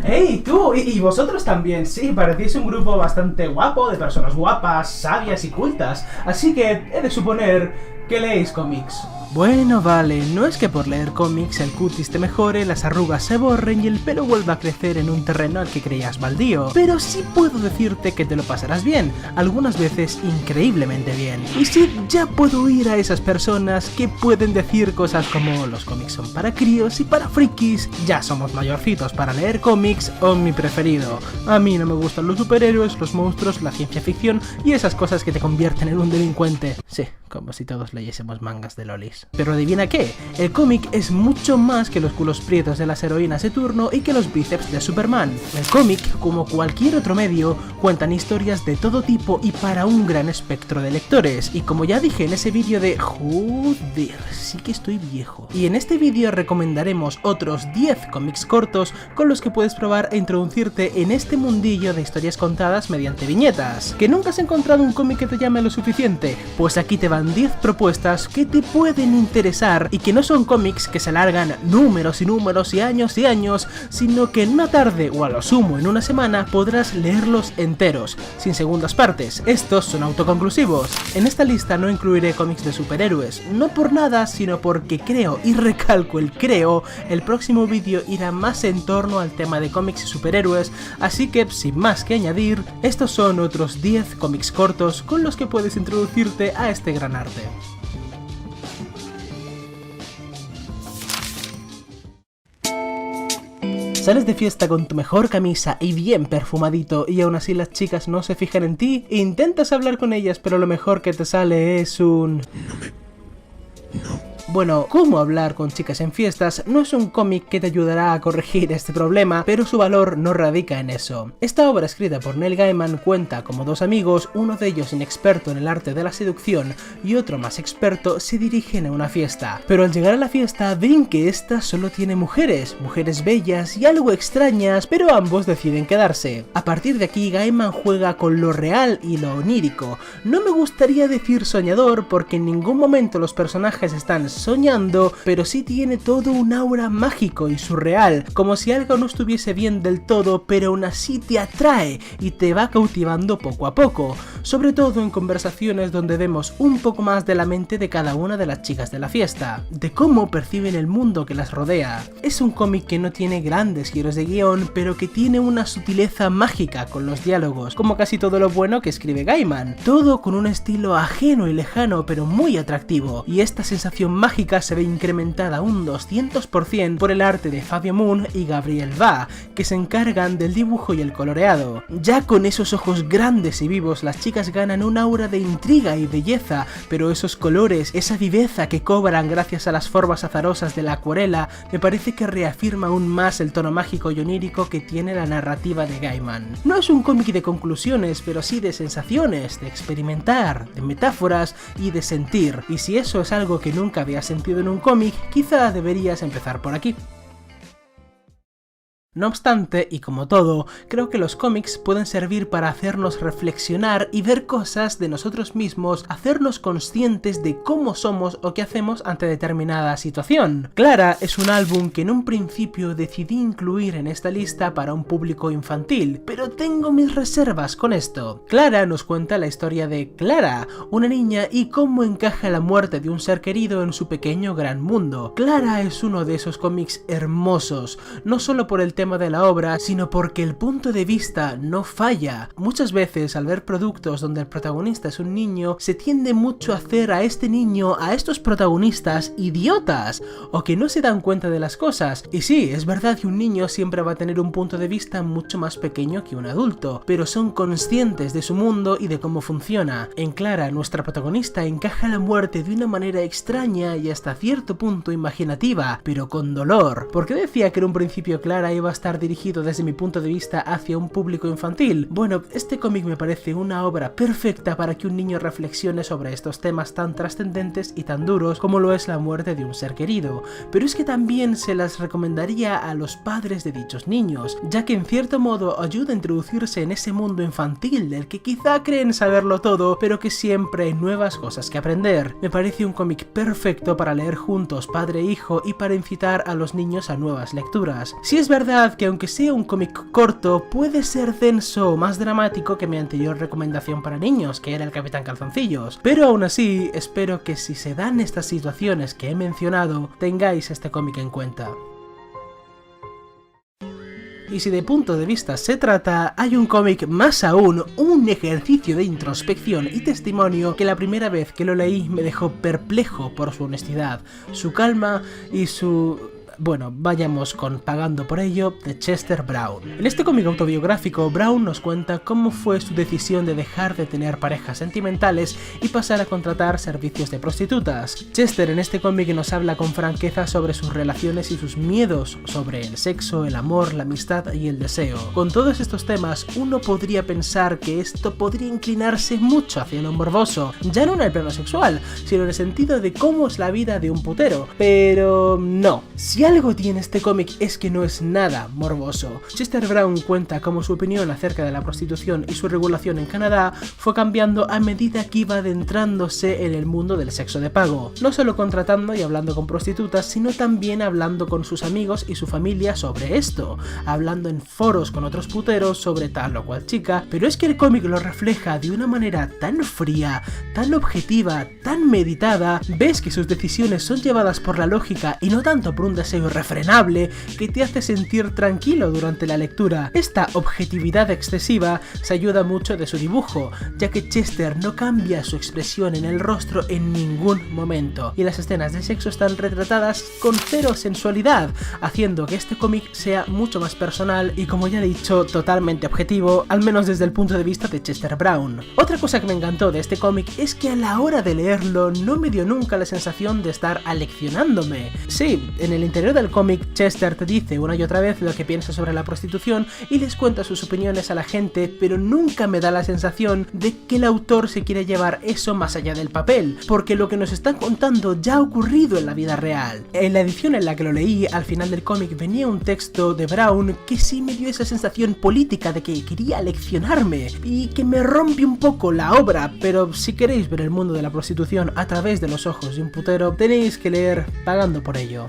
¡Hey, tú! Y vosotros también, sí, parecéis un grupo bastante guapo, de personas guapas, sabias y cultas. Así que he de suponer que leéis cómics. Bueno, vale, no es que por leer cómics el cutis te mejore, las arrugas se borren y el pelo vuelva a crecer en un terreno al que creías baldío, pero sí puedo decirte que te lo pasarás bien, algunas veces increíblemente bien. Y sí, ya puedo oír a esas personas que pueden decir cosas como los cómics son para críos y para frikis, ya somos mayorcitos para leer cómics, o mi preferido. A mí no me gustan los superhéroes, los monstruos, la ciencia ficción y esas cosas que te convierten en un delincuente. Sí, como si todos leyésemos mangas de lolis. Pero adivina qué, el cómic es mucho más que los culos prietos de las heroínas de turno y que los bíceps de Superman. El cómic, como cualquier otro medio, cuentan historias de todo tipo y para un gran espectro de lectores. Y como ya dije en ese vídeo de... joder, sí que estoy viejo. Y en este vídeo recomendaremos otros 10 cómics cortos con los que puedes probar e introducirte en este mundillo de historias contadas mediante viñetas. ¿Que nunca has encontrado un cómic que te llame lo suficiente? Pues aquí te van 10 propuestas que te pueden interesar y que no son cómics que se alargan números y números y años, sino que en una tarde o a lo sumo en una semana podrás leerlos enteros, sin segundas partes. Estos son autoconclusivos. En esta lista no incluiré cómics de superhéroes, no por nada, sino porque creo, y recalco el creo, el próximo vídeo irá más en torno al tema de cómics y superhéroes, así que sin más que añadir, estos son otros 10 cómics cortos con los que puedes introducirte a este gran arte. ¿Sales de fiesta con tu mejor camisa y bien perfumadito y aún así las chicas no se fijan en ti? Intentas hablar con ellas pero lo mejor que te sale es un... Bueno, Cómo hablar con chicas en fiestas no es un cómic que te ayudará a corregir este problema, pero su valor no radica en eso. Esta obra escrita por Neil Gaiman cuenta como dos amigos, uno de ellos inexperto en el arte de la seducción y otro más experto, se dirigen a una fiesta. Pero al llegar a la fiesta ven que esta solo tiene mujeres bellas y algo extrañas, pero ambos deciden quedarse. A partir de aquí Gaiman juega con lo real y lo onírico. No me gustaría decir soñador porque en ningún momento los personajes están soñando, pero sí tiene todo un aura mágico y surreal, como si algo no estuviese bien del todo, pero aún así te atrae y te va cautivando poco a poco, sobre todo en conversaciones donde vemos un poco más de la mente de cada una de las chicas de la fiesta, de cómo perciben el mundo que las rodea. Es un cómic que no tiene grandes giros de guión, pero que tiene una sutileza mágica con los diálogos, como casi todo lo bueno que escribe Gaiman, todo con un estilo ajeno y lejano pero muy atractivo, y esta sensación mágica se ve incrementada un 200% por el arte de Fabio Moon y Gabriel Ba, que se encargan del dibujo y el coloreado. Ya con esos ojos grandes y vivos las chicas ganan un aura de intriga y belleza, pero esos colores, esa viveza que cobran gracias a las formas azarosas de la acuarela, me parece que reafirma aún más el tono mágico y onírico que tiene la narrativa de Gaiman. No es un cómic de conclusiones, pero sí de sensaciones, de experimentar, de metáforas y de sentir, y si eso es algo que nunca había sentido en un cómic, quizá deberías empezar por aquí. No obstante, y como todo, creo que los cómics pueden servir para hacernos reflexionar y ver cosas de nosotros mismos, hacernos conscientes de cómo somos o qué hacemos ante determinada situación. Clara es un álbum que en un principio decidí incluir en esta lista para un público infantil, pero tengo mis reservas con esto. Clara nos cuenta la historia de Clara, una niña, y cómo encaja la muerte de un ser querido en su pequeño gran mundo. Clara es uno de esos cómics hermosos, no solo por el tema de la obra, sino porque el punto de vista no falla. Muchas veces al ver productos donde el protagonista es un niño, se tiende mucho a hacer a este niño, a estos protagonistas, idiotas, o que no se dan cuenta de las cosas. Y sí, es verdad que un niño siempre va a tener un punto de vista mucho más pequeño que un adulto, pero son conscientes de su mundo y de cómo funciona. En Clara, nuestra protagonista encaja la muerte de una manera extraña y hasta cierto punto imaginativa, pero con dolor. ¿Por qué decía que en un principio Clara iba a estar dirigido desde mi punto de vista hacia un público infantil? Bueno, este cómic me parece una obra perfecta para que un niño reflexione sobre estos temas tan trascendentes y tan duros como lo es la muerte de un ser querido, pero es que también se las recomendaría a los padres de dichos niños, ya que en cierto modo ayuda a introducirse en ese mundo infantil del que quizá creen saberlo todo, pero que siempre hay nuevas cosas que aprender. Me parece un cómic perfecto para leer juntos padre e hijo y para incitar a los niños a nuevas lecturas. Si es verdad verdad que aunque sea un cómic corto, puede ser denso o más dramático que mi anterior recomendación para niños, que era el Capitán Calzoncillos. Pero aún así, espero que si se dan estas situaciones que he mencionado, tengáis este cómic en cuenta. Y si de punto de vista se trata, hay un cómic más aún, un ejercicio de introspección y testimonio que la primera vez que lo leí me dejó perplejo por su honestidad, su calma y su... Bueno, vayamos con Pagando por ello, de Chester Brown. En este cómic autobiográfico, Brown nos cuenta cómo fue su decisión de dejar de tener parejas sentimentales y pasar a contratar servicios de prostitutas. Chester en este cómic nos habla con franqueza sobre sus relaciones y sus miedos sobre el sexo, el amor, la amistad y el deseo. Con todos estos temas, uno podría pensar que esto podría inclinarse mucho hacia lo morboso, ya no en el plano sexual, sino en el sentido de cómo es la vida de un putero. Pero no. Si algo tiene este cómic es que no es nada morboso. Chester Brown cuenta cómo su opinión acerca de la prostitución y su regulación en Canadá fue cambiando a medida que iba adentrándose en el mundo del sexo de pago. No solo contratando y hablando con prostitutas, sino también hablando con sus amigos y su familia sobre esto, hablando en foros con otros puteros sobre tal o cual chica, pero es que el cómic lo refleja de una manera tan fría, tan objetiva, tan meditada. Ves que sus decisiones son llevadas por la lógica y no tanto por un deseo irrefrenable que te hace sentir tranquilo durante la lectura. Esta objetividad excesiva se ayuda mucho de su dibujo, ya que Chester no cambia su expresión en el rostro en ningún momento, y las escenas de sexo están retratadas con cero sensualidad, haciendo que este cómic sea mucho más personal y, como ya he dicho, totalmente objetivo, al menos desde el punto de vista de Chester Brown. Otra cosa que me encantó de este cómic es que a la hora de leerlo no me dio nunca la sensación de estar aleccionándome. Sí, en el interior del cómic, Chester te dice una y otra vez lo que piensa sobre la prostitución y les cuenta sus opiniones a la gente, pero nunca me da la sensación de que el autor se quiere llevar eso más allá del papel, porque lo que nos están contando ya ha ocurrido en la vida real. En la edición en la que lo leí, al final del cómic venía un texto de Brown que sí me dio esa sensación política de que quería leccionarme y que me rompe un poco la obra, pero si queréis ver el mundo de la prostitución a través de los ojos de un putero, tenéis que leer Pagando por ello.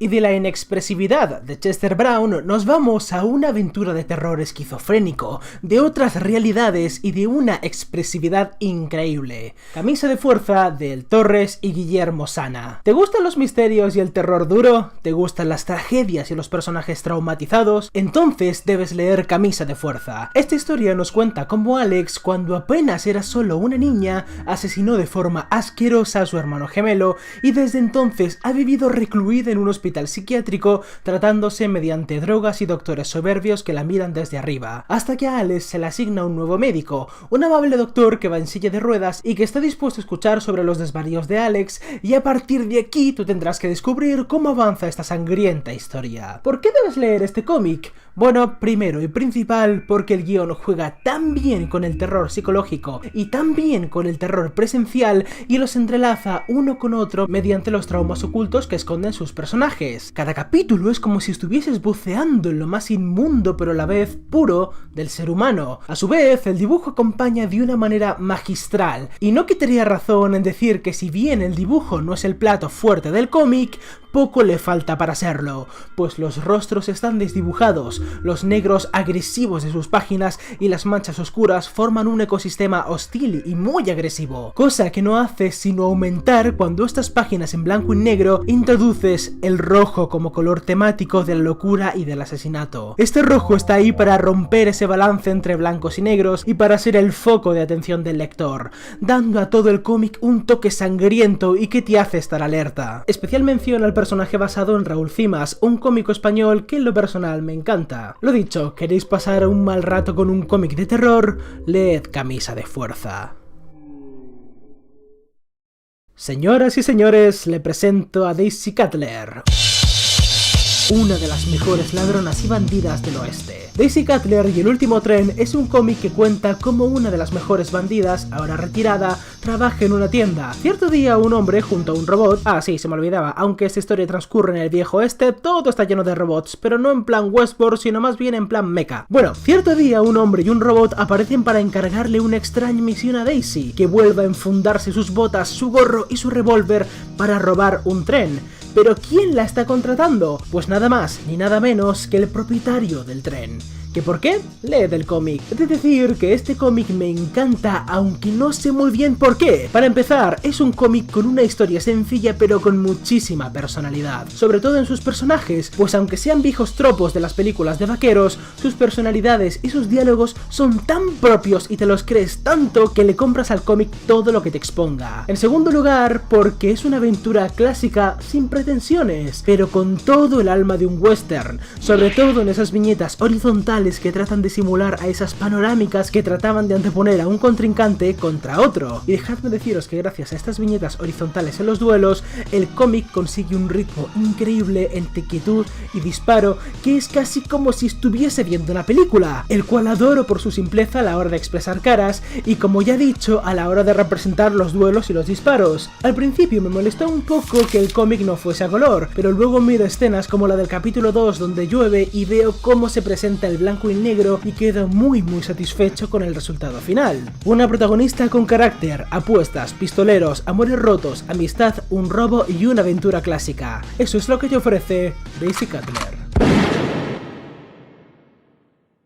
Y de la inexpresividad de Chester Brown nos vamos a una aventura de terror esquizofrénico, de otras realidades y de una expresividad increíble. Camisa de fuerza de El Torres y Guillermo Sana. ¿Te gustan los misterios y el terror duro? ¿Te gustan las tragedias y los personajes traumatizados? Entonces debes leer Camisa de fuerza. Esta historia nos cuenta cómo Alex, cuando apenas era solo una niña, asesinó de forma asquerosa a su hermano gemelo y desde entonces ha vivido recluida en un hospital psiquiátrico tratándose mediante drogas y doctores soberbios que la miran desde arriba, hasta que a Alex se le asigna un nuevo médico, un amable doctor que va en silla de ruedas y que está dispuesto a escuchar sobre los desvaríos de Alex, y a partir de aquí tú tendrás que descubrir cómo avanza esta sangrienta historia. ¿Por qué debes leer este cómic? Bueno, primero y principal porque el guión juega tan bien con el terror psicológico y tan bien con el terror presencial y los entrelaza uno con otro mediante los traumas ocultos que esconden sus personajes. Cada capítulo es como si estuvieses buceando en lo más inmundo pero a la vez puro del ser humano. A su vez, el dibujo acompaña de una manera magistral, y no quitaría razón en decir que si bien el dibujo no es el plato fuerte del cómic, poco le falta para serlo, pues los rostros están desdibujados, los negros agresivos de sus páginas y las manchas oscuras forman un ecosistema hostil y muy agresivo, cosa que no hace sino aumentar cuando estas páginas en blanco y negro introduces el rojo como color temático de la locura y del asesinato. Este rojo está ahí para romper ese balance entre blancos y negros y para ser el foco de atención del lector, dando a todo el cómic un toque sangriento y que te hace estar alerta. Especial mención al personaje basado en Raúl Cimas, un cómico español que en lo personal me encanta. Lo dicho, ¿queréis pasar un mal rato con un cómic de terror? Leed Camisa de fuerza. Señoras y señores, le presento a Daisy Cutler, una de las mejores ladronas y bandidas del oeste. Daisy Cutler y el último tren es un cómic que cuenta cómo una de las mejores bandidas, ahora retirada, trabaja en una tienda. Cierto día un hombre junto a un robot... Ah, sí, se me olvidaba, aunque esta historia transcurre en el viejo oeste, todo está lleno de robots, pero no en plan Westworld, sino más bien en plan mecha. Bueno, cierto día un hombre y un robot aparecen para encargarle una extraña misión a Daisy, que vuelva a enfundarse sus botas, su gorro y su revólver para robar un tren. ¿Pero quién la está contratando? Pues nada más ni nada menos que el propietario del tren. ¿Que por qué? Leed el cómic. Es decir, que este cómic me encanta, aunque no sé muy bien por qué. Para empezar, es un cómic con una historia sencilla pero con muchísima personalidad. Sobre todo en sus personajes, pues aunque sean viejos tropos de las películas de vaqueros, sus personalidades y sus diálogos son tan propios y te los crees tanto que le compras al cómic todo lo que te exponga. En segundo lugar, porque es una aventura clásica sin pretensiones, pero con todo el alma de un western, sobre todo en esas viñetas horizontales que tratan de simular a esas panorámicas que trataban de anteponer a un contrincante contra otro. Y dejadme deciros que gracias a estas viñetas horizontales en los duelos, el cómic consigue un ritmo increíble entre quietud y disparo que es casi como si estuviese viendo una película, el cual adoro por su simpleza a la hora de expresar caras y, como ya he dicho, a la hora de representar los duelos y los disparos. Al principio me molestó un poco que el cómic no fuese a color, pero luego miro escenas como la del capítulo 2 donde llueve y veo cómo se presenta el blanco y negro y quedo muy satisfecho con el resultado final. Una protagonista con carácter, apuestas, pistoleros, amores rotos, amistad, un robo y una aventura clásica. Eso es lo que te ofrece Daisy Cutler.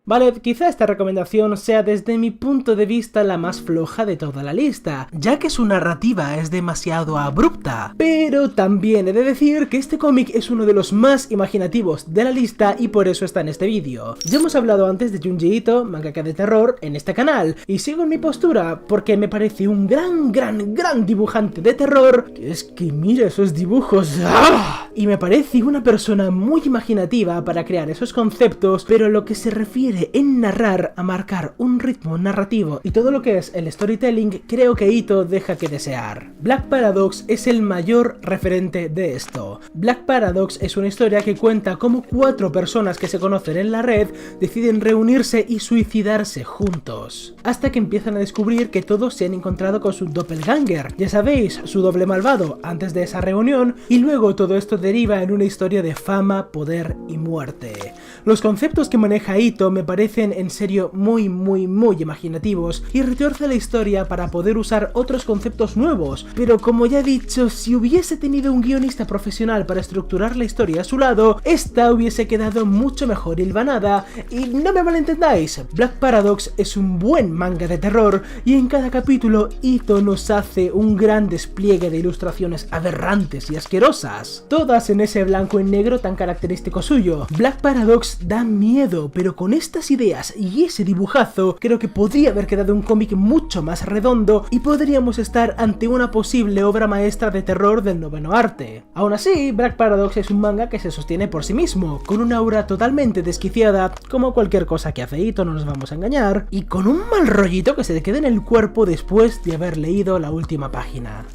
Vale, quizá esta recomendación sea desde mi punto de vista la más floja de toda la lista, ya que su narrativa es demasiado abrupta, pero también he de decir que este cómic es uno de los más imaginativos de la lista y por eso está en este vídeo. Ya hemos hablado antes de Junji Ito, mangaka de terror, en este canal, y sigo en mi postura porque me parece un gran dibujante de terror, que es que mira esos dibujos, ¡ah! Y me parece una persona muy imaginativa para crear esos conceptos, pero lo que se refiere en narrar, a marcar un ritmo narrativo y todo lo que es el storytelling, creo que Ito deja que desear. Black Paradox es el mayor referente de esto. Black Paradox es una historia que cuenta cómo 4 personas que se conocen en la red deciden reunirse y suicidarse juntos, hasta que empiezan a descubrir que todos se han encontrado con su doppelganger, ya sabéis, su doble malvado antes de esa reunión, y luego todo esto deriva en una historia de fama, poder y muerte. Los conceptos que maneja Ito me parecen en serio muy imaginativos y retuerce la historia para poder usar otros conceptos nuevos, pero como ya he dicho, si hubiese tenido un guionista profesional para estructurar la historia a su lado, esta hubiese quedado mucho mejor hilvanada. Y no me malentendáis, Black Paradox es un buen manga de terror y en cada capítulo Ito nos hace un gran despliegue de ilustraciones aberrantes y asquerosas, todas en ese blanco y negro tan característico suyo. Black Paradox da miedo, pero con estas ideas y ese dibujazo creo que podría haber quedado un cómic mucho más redondo y podríamos estar ante una posible obra maestra de terror del noveno arte. Aún así, Black Paradox es un manga que se sostiene por sí mismo, con una aura totalmente desquiciada, como cualquier cosa que hace Ito, no nos vamos a engañar, y con un mal rollito que se te queda en el cuerpo después de haber leído la última página.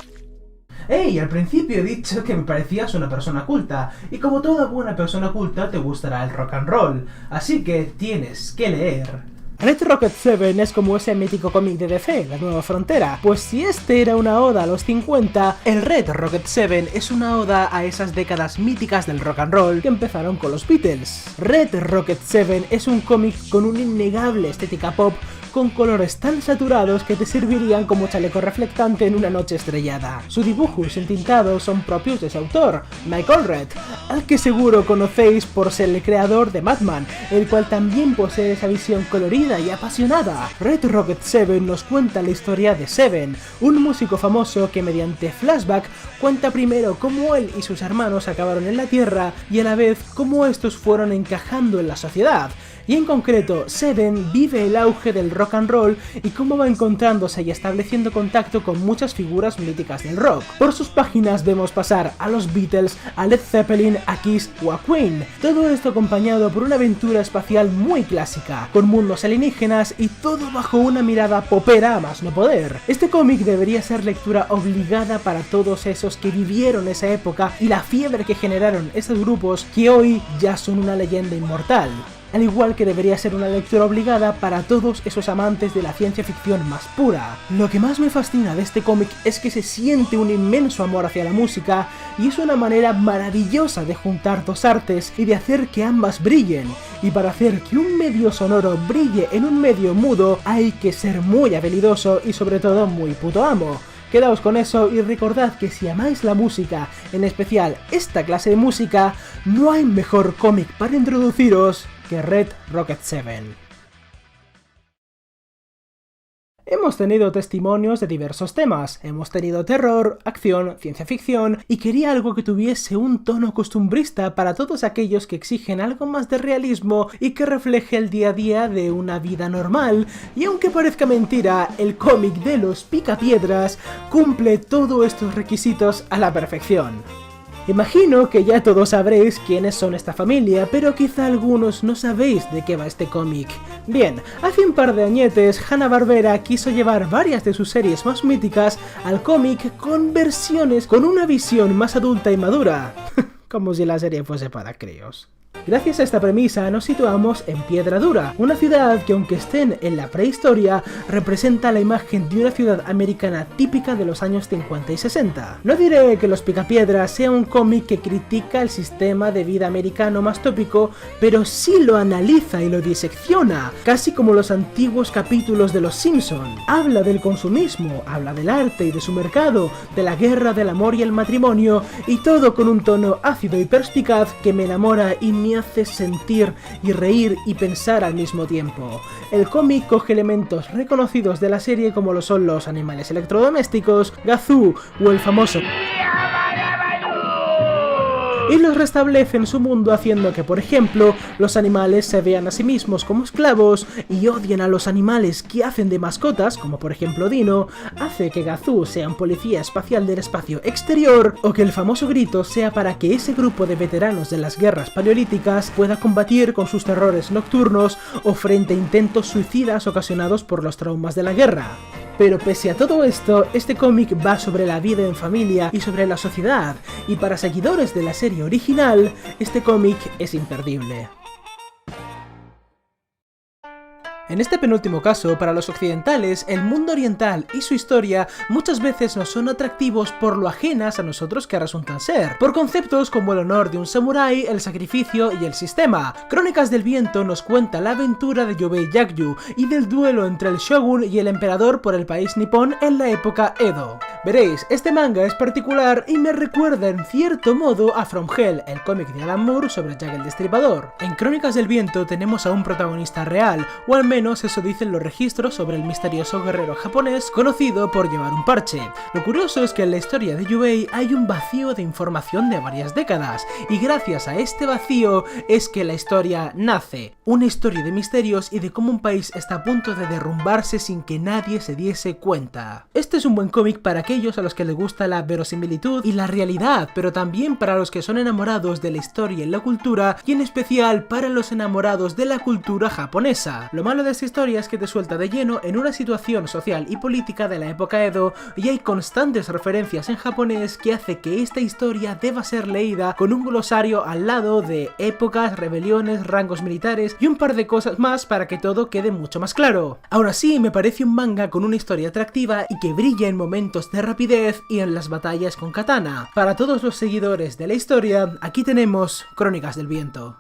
Hey, al principio he dicho que me parecías una persona culta, y como toda buena persona culta te gustará el rock and roll, así que tienes que leer. Red Rocket 7 es como ese mítico cómic de DC, La Nueva Frontera, pues si este era una oda a los 50, el Red Rocket 7 es una oda a esas décadas míticas del rock and roll que empezaron con los Beatles. Red Rocket 7 es un cómic con una innegable estética pop, con colores tan saturados que te servirían como chaleco reflectante en una noche estrellada. Su dibujo y su entintado son propios de su autor, Mike Allred, al que seguro conocéis por ser el creador de Batman, el cual también posee esa visión colorida y apasionada. Red Rocket 7 nos cuenta la historia de Seven, un músico famoso que mediante flashback cuenta primero cómo él y sus hermanos acabaron en la Tierra y a la vez cómo estos fueron encajando en la sociedad. Y en concreto, Seven vive el auge del rock and roll y cómo va encontrándose y estableciendo contacto con muchas figuras míticas del rock. Por sus páginas vemos pasar a los Beatles, a Led Zeppelin, a Kiss o a Queen. Todo esto acompañado por una aventura espacial muy clásica, con mundos alienígenas y todo bajo una mirada popera a más no poder. Este cómic debería ser lectura obligada para todos esos que vivieron esa época y la fiebre que generaron esos grupos que hoy ya son una leyenda inmortal. Al igual que debería ser una lectura obligada para todos esos amantes de la ciencia ficción más pura. Lo que más me fascina de este cómic es que se siente un inmenso amor hacia la música y es una manera maravillosa de juntar dos artes y de hacer que ambas brillen. Y para hacer que un medio sonoro brille en un medio mudo hay que ser muy habilidoso y sobre todo muy puto amo. Quedaos con eso y recordad que si amáis la música, en especial esta clase de música, no hay mejor cómic para introduciros que Red Rocket 7. Hemos tenido testimonios de diversos temas, hemos tenido terror, acción, ciencia ficción, y quería algo que tuviese un tono costumbrista para todos aquellos que exigen algo más de realismo y que refleje el día a día de una vida normal, y aunque parezca mentira, el cómic de los Picapiedras cumple todos estos requisitos a la perfección. Imagino que ya todos sabréis quiénes son esta familia, pero quizá algunos no sabéis de qué va este cómic. Bien, hace un par de añetes, Hanna-Barbera quiso llevar varias de sus series más míticas al cómic con versiones con una visión más adulta y madura. Como si la serie fuese para críos. Gracias a esta premisa nos situamos en Piedra Dura, una ciudad que aunque estén en la prehistoria, representa la imagen de una ciudad americana típica de los años 50 y 60. No diré que Los Picapiedras sea un cómic que critica el sistema de vida americano más tópico, pero sí lo analiza y lo disecciona, casi como los antiguos capítulos de Los Simpson. Habla del consumismo, habla del arte y de su mercado, de la guerra, del amor y el matrimonio, y todo con un tono ácido y perspicaz que me enamora y me hace sentir y reír y pensar al mismo tiempo. El cómic coge elementos reconocidos de la serie como lo son los animales electrodomésticos, Gazoo o el famoso y los restablece en su mundo haciendo que, por ejemplo, los animales se vean a sí mismos como esclavos y odien a los animales que hacen de mascotas, como por ejemplo Dino, hace que Gazoo sea un policía espacial del espacio exterior, o que el famoso grito sea para que ese grupo de veteranos de las guerras paleolíticas pueda combatir con sus terrores nocturnos o frente a intentos suicidas ocasionados por los traumas de la guerra. Pero pese a todo esto, este cómic va sobre la vida en familia y sobre la sociedad, y para seguidores de la serie original, este cómic es imperdible. En este penúltimo caso, para los occidentales, el mundo oriental y su historia muchas veces nos son atractivos por lo ajenas a nosotros que resultan ser, por conceptos como el honor de un samurái, el sacrificio y el sistema. Crónicas del Viento nos cuenta la aventura de Yobei Yakyu y del duelo entre el shogun y el emperador por el país nipón en la época Edo. Veréis, este manga es particular y me recuerda en cierto modo a From Hell, el cómic de Alan Moore sobre Jack el Destripador. En Crónicas del Viento tenemos a un protagonista real, o al menos eso dicen los registros sobre el misterioso guerrero japonés conocido por llevar un parche. Lo curioso es que en la historia de Yubei hay un vacío de información de varias décadas, y gracias a este vacío es que la historia nace. Una historia de misterios y de cómo un país está a punto de derrumbarse sin que nadie se diese cuenta. Este es un buen cómic para aquellos a los que les gusta la verosimilitud y la realidad, pero también para los que son enamorados de la historia y la cultura, y en especial para los enamorados de la cultura japonesa. Lo malo de esta historia es que te suelta de lleno en una situación social y política de la época Edo, y hay constantes referencias en japonés que hace que esta historia deba ser leída con un glosario al lado de épocas, rebeliones, rangos militares y un par de cosas más para que todo quede mucho más claro. Ahora sí, me parece un manga con una historia atractiva y que brilla en momentos de rapidez y en las batallas con katana. Para todos los seguidores de la historia, aquí tenemos Crónicas del Viento.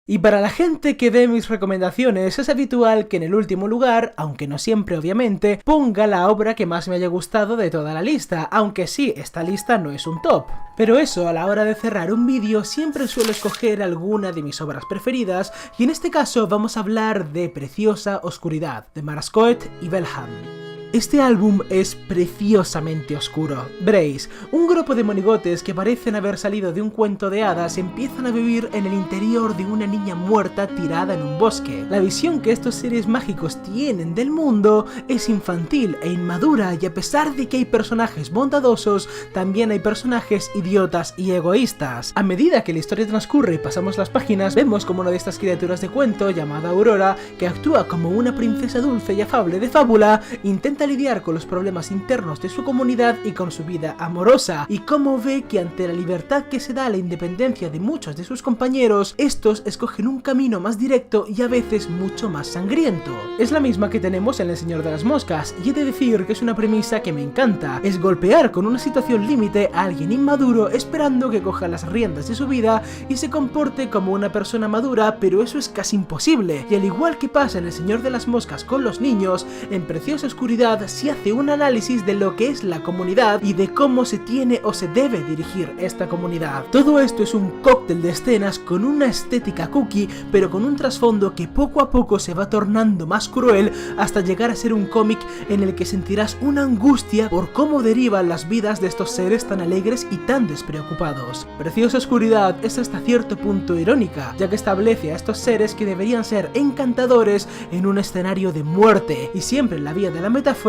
Y para la gente que ve mis recomendaciones es habitual que en el último lugar, aunque no siempre obviamente, ponga la obra que más me haya gustado de toda la lista, aunque sí, esta lista no es un top. Pero eso, a la hora de cerrar un vídeo siempre suelo escoger alguna de mis obras preferidas, y en este caso vamos a hablar de Preciosa Oscuridad, de Marascoet y Belham. Este álbum es preciosamente oscuro. Veréis, un grupo de monigotes que parecen haber salido de un cuento de hadas empiezan a vivir en el interior de una niña muerta tirada en un bosque. La visión que estos seres mágicos tienen del mundo es infantil e inmadura, y a pesar de que hay personajes bondadosos, también hay personajes idiotas y egoístas. A medida que la historia transcurre y pasamos las páginas, vemos como una de estas criaturas de cuento, llamada Aurora, que actúa como una princesa dulce y afable de fábula, intenta lidiar con los problemas internos de su comunidad y con su vida amorosa, y cómo ve que ante la libertad que se da a la independencia de muchos de sus compañeros, estos escogen un camino más directo y a veces mucho más sangriento. Es la misma que tenemos en El Señor de las Moscas, y he de decir que es una premisa que me encanta. Es golpear con una situación límite a alguien inmaduro esperando que coja las riendas de su vida y se comporte como una persona madura, pero eso es casi imposible. Y al igual que pasa en El Señor de las Moscas con los niños, en Preciosa Oscuridad comunidad si hace un análisis de lo que es la comunidad y de cómo se tiene o se debe dirigir esta comunidad. Todo esto es un cóctel de escenas con una estética cookie, pero con un trasfondo que poco a poco se va tornando más cruel hasta llegar a ser un cómic en el que sentirás una angustia por cómo derivan las vidas de estos seres tan alegres y tan despreocupados. Preciosa Oscuridad es hasta cierto punto irónica, ya que establece a estos seres que deberían ser encantadores en un escenario de muerte, y siempre en la vía de la metáfora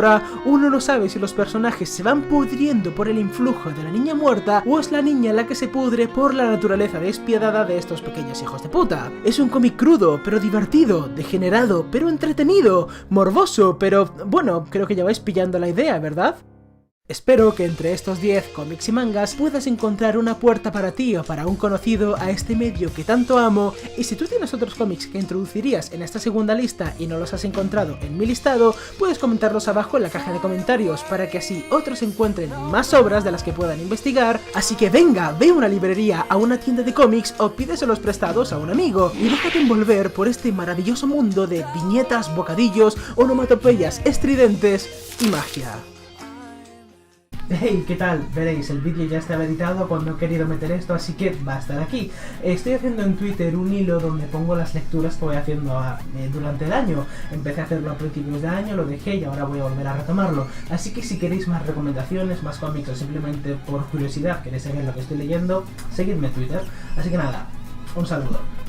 uno no sabe si los personajes se van pudriendo por el influjo de la niña muerta o es la niña la que se pudre por la naturaleza despiadada de estos pequeños hijos de puta. Es un cómic crudo, pero divertido, degenerado, pero entretenido, morboso, pero bueno, creo que ya vais pillando la idea, ¿verdad? Espero que entre estos 10 cómics y mangas puedas encontrar una puerta para ti o para un conocido a este medio que tanto amo, y si tú tienes otros cómics que introducirías en esta segunda lista y no los has encontrado en mi listado, puedes comentarlos abajo en la caja de comentarios para que así otros encuentren más obras de las que puedan investigar. Así que venga, ve a una librería, a una tienda de cómics o pídeselos prestados a un amigo y déjate envolver por este maravilloso mundo de viñetas, bocadillos, onomatopeyas estridentes y magia. Hey, ¿qué tal? Veréis, el vídeo ya estaba editado cuando he querido meter esto, así que va a estar aquí. Estoy haciendo en Twitter un hilo donde pongo las lecturas que voy haciendo durante el año. Empecé a hacerlo a principios de año, lo dejé y ahora voy a volver a retomarlo. Así que si queréis más recomendaciones, más cómics o simplemente por curiosidad queréis saber lo que estoy leyendo, seguidme en Twitter. Así que nada, un saludo.